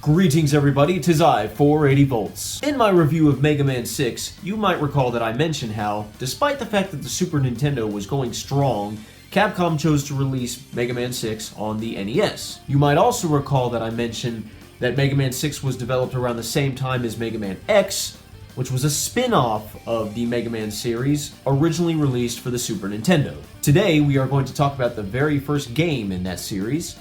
Greetings everybody, 'tis I, 480 volts. In my review of Mega Man 6, you might recall that I mentioned how, despite the fact that the Super Nintendo was going strong, Capcom chose to release Mega Man 6 on the NES. You might also recall that I mentioned that Mega Man 6 was developed around the same time as Mega Man X, which was a spin-off of the Mega Man series, originally released for the Super Nintendo. Today, we are going to talk about the very first game in that series,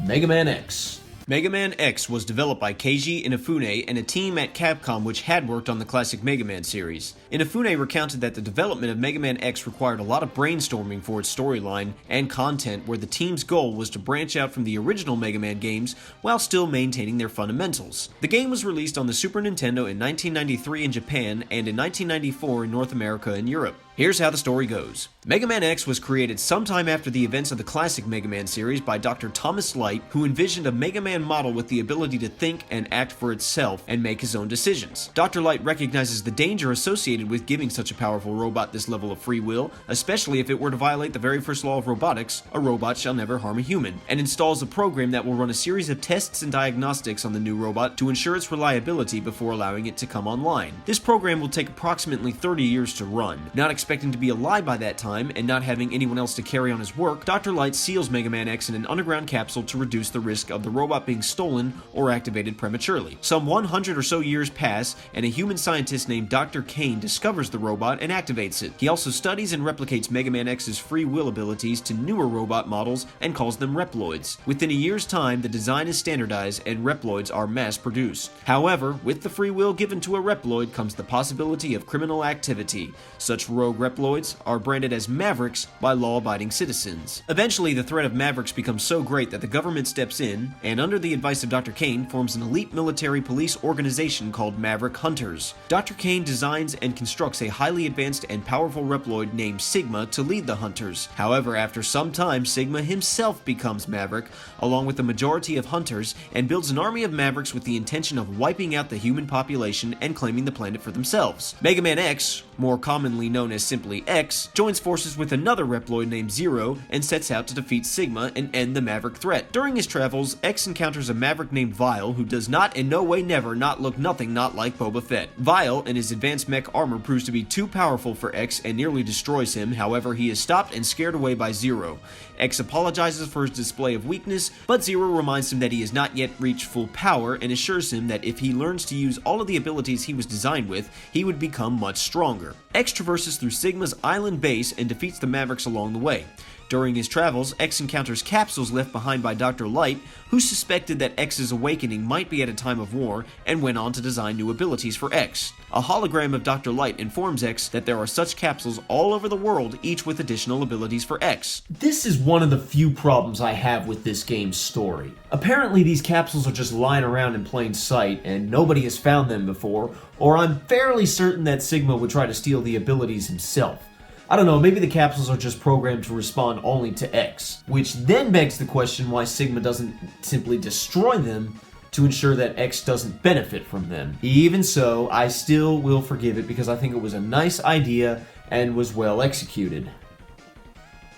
Mega Man X. Mega Man X was developed by Keiji Inafune and a team at Capcom which had worked on the classic Mega Man series. Inafune recounted that the development of Mega Man X required a lot of brainstorming for its storyline and content, where the team's goal was to branch out from the original Mega Man games while still maintaining their fundamentals. The game was released on the Super Nintendo in 1993 in Japan and in 1994 in North America and Europe. Here's how the story goes. Mega Man X was created sometime after the events of the classic Mega Man series by Dr. Thomas Light, who envisioned a Mega Man model with the ability to think and act for itself and make his own decisions. Dr. Light recognizes the danger associated with giving such a powerful robot this level of free will, especially if it were to violate the very first law of robotics, a robot shall never harm a human, and installs a program that will run a series of tests and diagnostics on the new robot to ensure its reliability before allowing it to come online. This program will take approximately 30 years to run. Not expecting to be alive by that time, and not having anyone else to carry on his work, Dr. Light seals Mega Man X in an underground capsule to reduce the risk of the robot being stolen or activated prematurely. Some 100 or so years pass, and a human scientist named Dr. Kane discovers the robot and activates it. He also studies and replicates Mega Man X's free will abilities to newer robot models and calls them Reploids. Within a year's time, the design is standardized and Reploids are mass-produced. However, with the free will given to a Reploid comes the possibility of criminal activity. Such rogue Reploids are branded as Mavericks by law-abiding citizens. Eventually, the threat of Mavericks becomes so great that the government steps in, and under the advice of Dr. Kane, forms an elite military police organization called Maverick Hunters. Dr. Kane designs and constructs a highly advanced and powerful Reploid named Sigma to lead the Hunters. However, after some time, Sigma himself becomes Maverick, along with the majority of Hunters, and builds an army of Mavericks with the intention of wiping out the human population and claiming the planet for themselves. Mega Man X, more commonly known as simply X, joins forces with another Reploid named Zero and sets out to defeat Sigma and end the Maverick threat. During his travels, X encounters a Maverick named Vile, who does not in no way never not look nothing not like Boba Fett. Vile and his advanced mech armor proves to be too powerful for X and nearly destroys him. However, he is stopped and scared away by Zero. X apologizes for his display of weakness, but Zero reminds him that he has not yet reached full power and assures him that if he learns to use all of the abilities he was designed with, he would become much stronger. X traverses through Sigma's island base and defeats the Mavericks along the way. During his travels, X encounters capsules left behind by Dr. Light, who suspected that X's awakening might be at a time of war, and went on to design new abilities for X. A hologram of Dr. Light informs X that there are such capsules all over the world, each with additional abilities for X. This is one of the few problems I have with this game's story. Apparently these capsules are just lying around in plain sight, and nobody has found them before, or I'm fairly certain that Sigma would try to steal the abilities himself. I don't know, maybe the capsules are just programmed to respond only to X, which then begs the question why Sigma doesn't simply destroy them to ensure that X doesn't benefit from them. Even so, I still will forgive it because I think it was a nice idea and was well executed.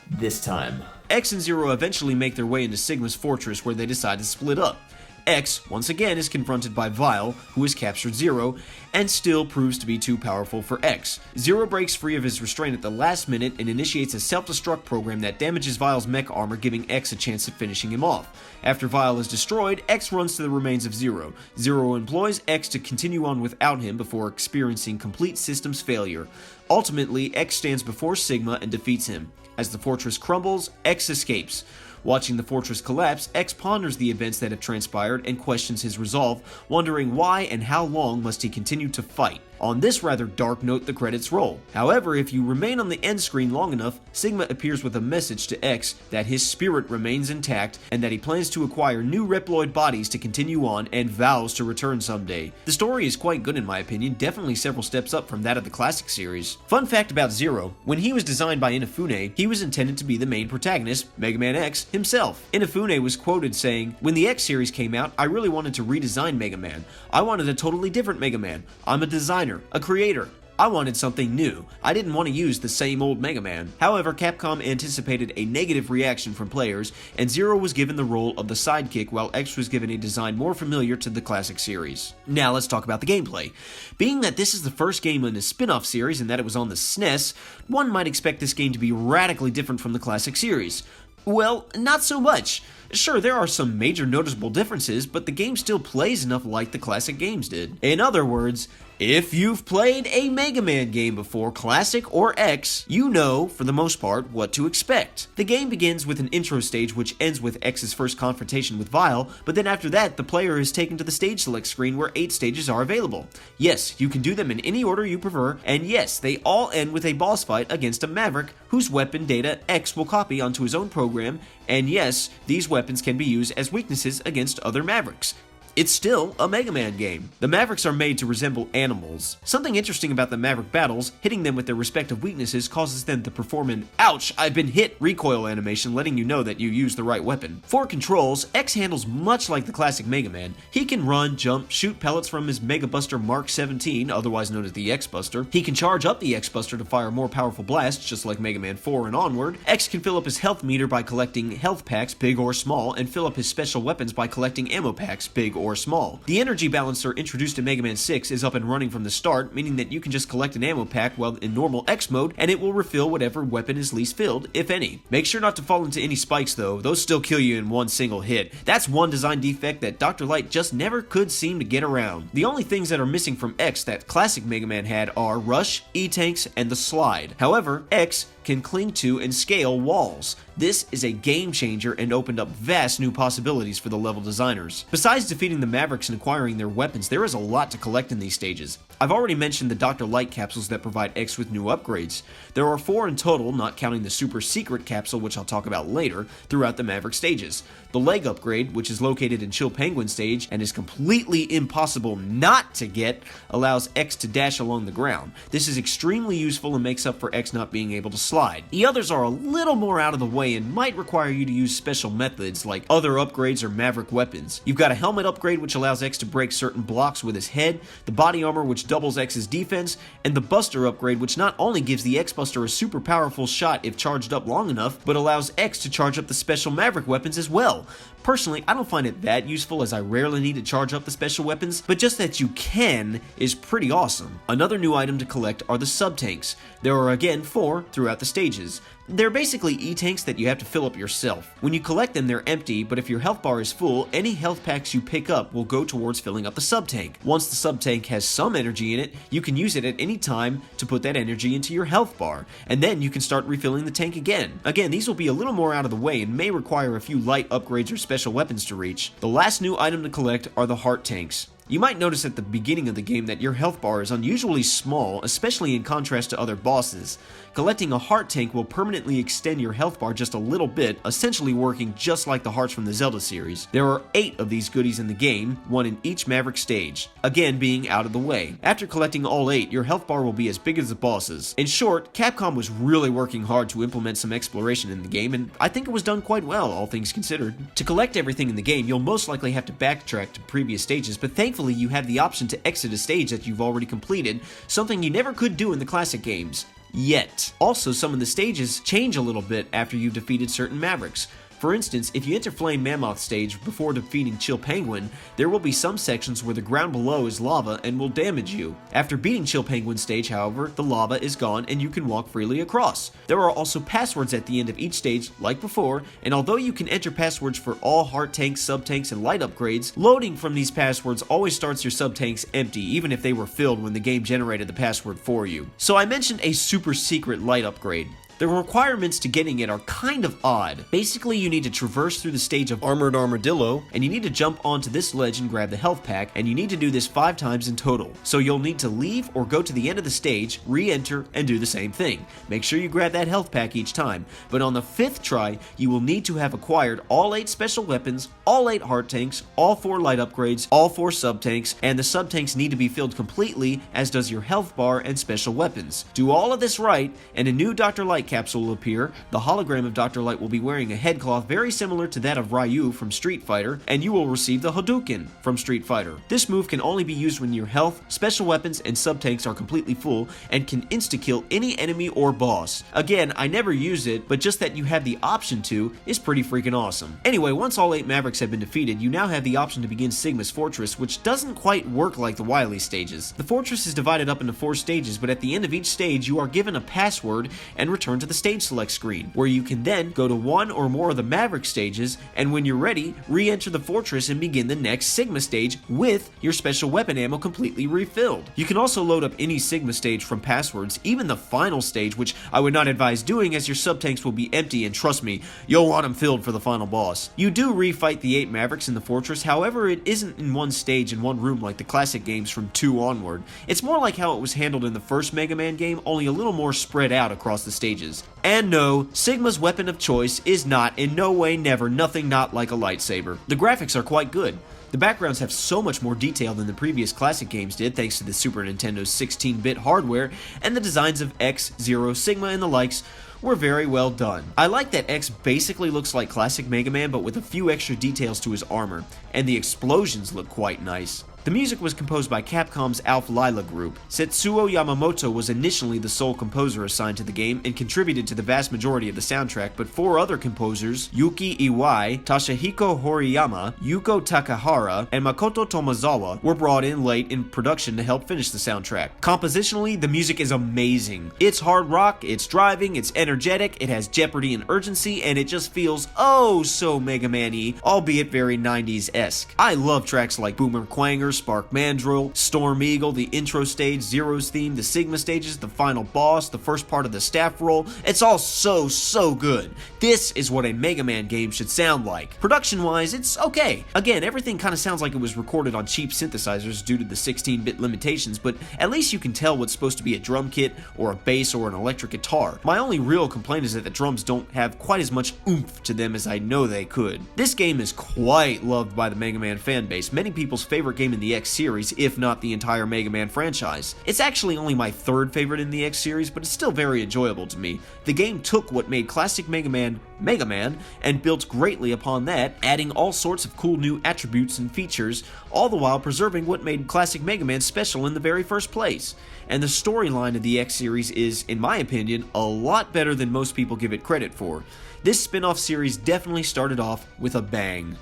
This time. X and Zero eventually make their way into Sigma's fortress, where they decide to split up. X, once again, is confronted by Vile, who has captured Zero, and still proves to be too powerful for X. Zero breaks free of his restraint at the last minute and initiates a self-destruct program that damages Vile's mech armor, giving X a chance at finishing him off. After Vile is destroyed, X runs to the remains of Zero. Zero employs X to continue on without him before experiencing complete systems failure. Ultimately, X stands before Sigma and defeats him. As the fortress crumbles, X escapes. Watching the fortress collapse, X ponders the events that have transpired and questions his resolve, wondering why and how long must he continue to fight. On this rather dark note, the credits roll. However, if you remain on the end screen long enough, Sigma appears with a message to X that his spirit remains intact and that he plans to acquire new Reploid bodies to continue on and vows to return someday. The story is quite good in my opinion, definitely several steps up from that of the classic series. Fun fact about Zero, when he was designed by Inafune, he was intended to be the main protagonist, Mega Man X, himself. Inafune was quoted saying, "When the X series came out, I really wanted to redesign Mega Man. I wanted a totally different Mega Man. I'm a designer, a creator. I wanted something new. I didn't want to use the same old Mega Man. However, Capcom anticipated a negative reaction from players, and Zero was given the role of the sidekick while X was given a design more familiar to the classic series. Now let's talk about the gameplay. Being that this is the first game in a spin-off series and that it was on the SNES, one might expect this game to be radically different from the classic series. Well, not so much. Sure, there are some major noticeable differences, but the game still plays enough like the classic games did. In other words, if you've played a Mega Man game before, Classic or X, you know, for the most part, what to expect. The game begins with an intro stage which ends with X's first confrontation with Vile, but then after that, the player is taken to the stage select screen where 8 stages are available. Yes, you can do them in any order you prefer, and yes, they all end with a boss fight against a Maverick whose weapon data X will copy onto his own program, and yes, these weapons can be used as weaknesses against other Mavericks. It's still a Mega Man game. The Mavericks are made to resemble animals. Something interesting about the Maverick battles, hitting them with their respective weaknesses causes them to perform an "ouch, I've been hit" recoil animation, letting you know that you used the right weapon. For controls, X handles much like the classic Mega Man. He can run, jump, shoot pellets from his Mega Buster Mark 17, otherwise known as the X Buster. He can charge up the X Buster to fire more powerful blasts, just like Mega Man 4 and onward. X can fill up his health meter by collecting health packs, big or small, and fill up his special weapons by collecting ammo packs, big or small. The energy balancer introduced in Mega Man 6 is up and running from the start, meaning that you can just collect an ammo pack while in normal X mode, and it will refill whatever weapon is least filled, if any. Make sure not to fall into any spikes though, those still kill you in one single hit. That's one design defect that Dr. Light just never could seem to get around. The only things that are missing from X that classic Mega Man had are Rush, E-Tanks, and the Slide. However, X can cling to and scale walls. This is a game changer and opened up vast new possibilities for the level designers. Besides defeating the Mavericks and acquiring their weapons, there is a lot to collect in these stages. I've already mentioned the Dr. Light capsules that provide X with new upgrades. There are 4 in total, not counting the super secret capsule, which I'll talk about later, throughout the Maverick stages. The leg upgrade, which is located in Chill Penguin stage and is completely impossible not to get, allows X to dash along the ground. This is extremely useful and makes up for X not being able to slide. The others are a little more out of the way and might require you to use special methods like other upgrades or Maverick weapons. You've got a helmet upgrade which allows X to break certain blocks with his head, the body armor which doubles X's defense, and the Buster upgrade which not only gives the X Buster a super powerful shot if charged up long enough, but allows X to charge up the special Maverick weapons as well. Personally, I don't find it that useful as I rarely need to charge up the special weapons, but just that you can is pretty awesome. Another new item to collect are the sub-tanks. There are again 4 throughout the stages. They're basically E-tanks that you have to fill up yourself. When you collect them, they're empty, but if your health bar is full, any health packs you pick up will go towards filling up the sub-tank. Once the sub-tank has some energy in it, you can use it at any time to put that energy into your health bar, and then you can start refilling the tank again. Again, these will be a little more out of the way and may require a few light upgrades or special weapons to reach. The last new item to collect are the heart tanks. You might notice at the beginning of the game that your health bar is unusually small, especially in contrast to other bosses. Collecting a heart tank will permanently extend your health bar just a little bit, essentially working just like the hearts from the Zelda series. There are 8 of these goodies in the game, 1 in each Maverick stage, again being out of the way. After collecting all 8, your health bar will be as big as the boss's. In short, Capcom was really working hard to implement some exploration in the game, and I think it was done quite well, all things considered. To collect everything in the game, you'll most likely have to backtrack to previous stages, but thankfully you have the option to exit a stage that you've already completed, something you never could do in the classic games. Yet. Also, some of the stages change a little bit after you've defeated certain Mavericks. For instance, if you enter Flame Mammoth stage before defeating Chill Penguin, there will be some sections where the ground below is lava and will damage you. After beating Chill Penguin stage, however, the lava is gone and you can walk freely across. There are also passwords at the end of each stage, like before, and although you can enter passwords for all heart tanks, sub-tanks, and light upgrades, loading from these passwords always starts your sub-tanks empty, even if they were filled when the game generated the password for you. So I mentioned a super secret light upgrade. The requirements to getting it are kind of odd. Basically, you need to traverse through the stage of Armored Armadillo, and you need to jump onto this ledge and grab the health pack, and you need to do this 5 times in total. So you'll need to leave or go to the end of the stage, re-enter, and do the same thing. Make sure you grab that health pack each time, but on the 5th try, you will need to have acquired all 8 special weapons, all 8 heart tanks, all 4 light upgrades, all 4 sub-tanks, and the sub-tanks need to be filled completely, as does your health bar and special weapons. Do all of this right, and a new Dr. Light capsule will appear, the hologram of Dr. Light will be wearing a headcloth very similar to that of Ryu from Street Fighter, and you will receive the Hadouken from Street Fighter. This move can only be used when your health, special weapons, and sub-tanks are completely full, and can insta-kill any enemy or boss. Again, I never used it, but just that you have the option to is pretty freaking awesome. Anyway, once all 8 Mavericks have been defeated, you now have the option to begin Sigma's Fortress, which doesn't quite work like the Wily stages. The fortress is divided up into 4 stages, but at the end of each stage, you are given a password and return to the stage select screen, where you can then go to one or more of the Maverick stages, and when you're ready, re-enter the fortress and begin the next Sigma stage with your special weapon ammo completely refilled. You can also load up any Sigma stage from passwords, even the final stage, which I would not advise doing as your sub-tanks will be empty, and trust me, you'll want them filled for the final boss. You do refight the 8 Mavericks in the fortress, however it isn't in one stage in one room like the classic games from 2 onward. It's more like how it was handled in the first Mega Man game, only a little more spread out across the stages. And no, Sigma's weapon of choice is not, in no way, never, nothing not like a lightsaber. The graphics are quite good. The backgrounds have so much more detail than the previous classic games did thanks to the Super Nintendo's 16-bit hardware, and the designs of X, Zero, Sigma, and the likes were very well done. I like that X basically looks like classic Mega Man but with a few extra details to his armor, and the explosions look quite nice. The music was composed by Capcom's Alpha Lyla group. Setsuo Yamamoto was initially the sole composer assigned to the game and contributed to the vast majority of the soundtrack, but 4 other composers, Yuki Iwai, Toshihiko Horiyama, Yuko Takahara, and Makoto Tomozawa, were brought in late in production to help finish the soundtrack. Compositionally, the music is amazing. It's hard rock, it's driving, it's energetic, it has jeopardy and urgency, and it just feels oh so Mega Man-y, albeit very 90s-esque. I love tracks like Boomer Quanger, Spark Mandrill, Storm Eagle, the intro stage, Zero's theme, the Sigma stages, the final boss, the first part of the staff roll. It's all so good. This is what a Mega Man game should sound like. Production-wise, it's okay. Again, everything kind of sounds like it was recorded on cheap synthesizers due to the 16-bit limitations, but at least you can tell what's supposed to be a drum kit, or a bass, or an electric guitar. My only real complaint is that the drums don't have quite as much oomph to them as I know they could. This game is quite loved by the Mega Man fanbase, many people's favorite game in the X series, if not the entire Mega Man franchise. It's actually only my 3rd favorite in the X series, but it's still very enjoyable to me. The game took what made classic Mega Man, and built greatly upon that, adding all sorts of cool new attributes and features, all the while preserving what made classic Mega Man special in the very first place. And the storyline of the X series is, in my opinion, a lot better than most people give it credit for. This spin-off series definitely started off with a bang.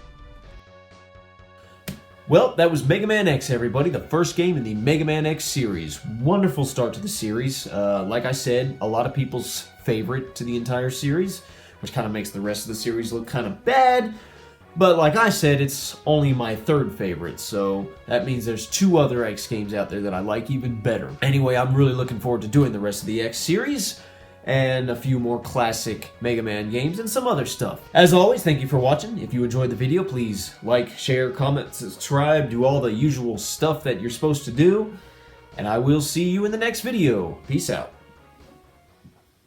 Well, that was Mega Man X, everybody, the first game in the Mega Man X series. Wonderful start to the series. Like I said, a lot of people's favorite to the entire series, which kind of makes the rest of the series look kind of bad. But like I said, it's only my 3rd favorite, so that means there's 2 other X games out there that I like even better. Anyway, I'm really looking forward to doing the rest of the X series, and a few more classic Mega Man games, and some other stuff. As always, thank you for watching. If you enjoyed the video, please like, share, comment, subscribe, do all the usual stuff that you're supposed to do, and I will see you in the next video. Peace out.